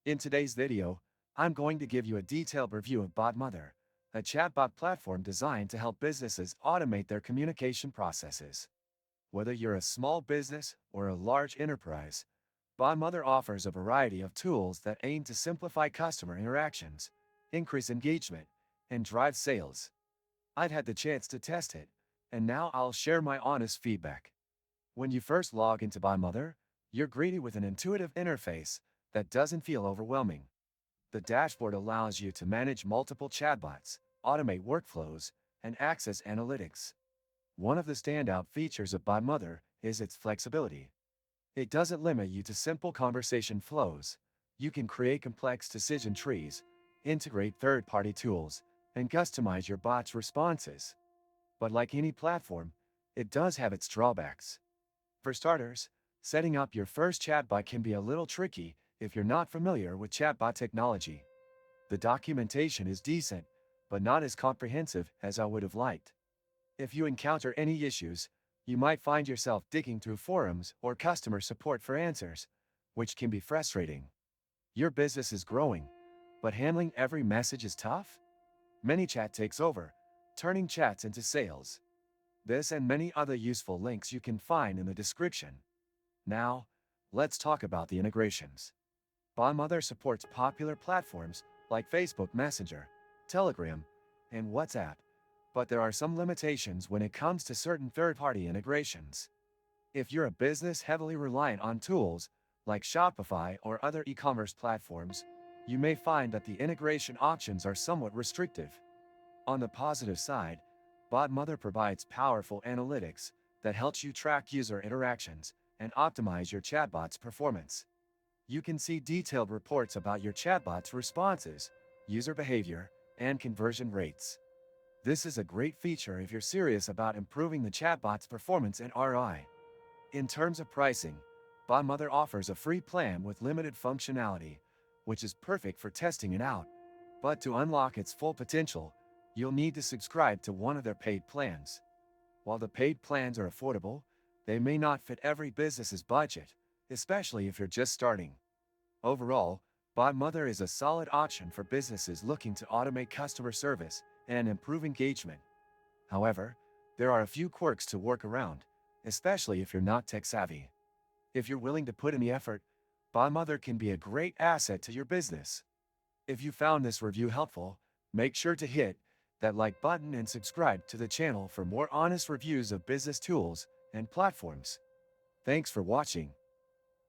In today's video, I'm going to give you a detailed review of Botmother, a chatbot platform designed to help businesses automate their communication processes. Whether you're a small business or a large enterprise, Botmother offers a variety of tools that aim to simplify customer interactions, increase engagement, and drive sales. I've had the chance to test it, and now I'll share my honest feedback. When you first log into Botmother, you're greeted with an intuitive interface that doesn't feel overwhelming. The dashboard allows you to manage multiple chatbots, automate workflows, and access analytics. One of the standout features of Botmother is its flexibility. It doesn't limit you to simple conversation flows. You can create complex decision trees, integrate third-party tools, and customize your bot's responses. But like any platform, it does have its drawbacks. For starters, setting up your first chatbot can be a little tricky if you're not familiar with chatbot technology. The documentation is decent, but not as comprehensive as I would have liked. If you encounter any issues, you might find yourself digging through forums or customer support for answers, which can be frustrating. Your business is growing, but handling every message is tough? ManyChat takes over, turning chats into sales. This and many other useful links you can find in the description. Now, let's talk about the integrations. Botmother supports popular platforms like Facebook Messenger, Telegram, and WhatsApp, but there are some limitations when it comes to certain third-party integrations. If you're a business heavily reliant on tools like Shopify or other e-commerce platforms, you may find that the integration options are somewhat restrictive. On the positive side, Botmother provides powerful analytics that helps you track user interactions and optimize your chatbot's performance. You can see detailed reports about your chatbot's responses, user behavior, and conversion rates. This is a great feature if you're serious about improving the chatbot's performance and ROI. In terms of pricing, Botmother offers a free plan with limited functionality, which is perfect for testing it out. But to unlock its full potential, you'll need to subscribe to one of their paid plans. While the paid plans are affordable, they may not fit every business's budget, especially if you're just starting. Overall, Botmother is a solid option for businesses looking to automate customer service and improve engagement. However, there are a few quirks to work around, especially if you're not tech-savvy. If you're willing to put in the effort, Botmother can be a great asset to your business. If you found this review helpful, make sure to hit that like button and subscribe to the channel for more honest reviews of business tools and platforms. Thanks for watching.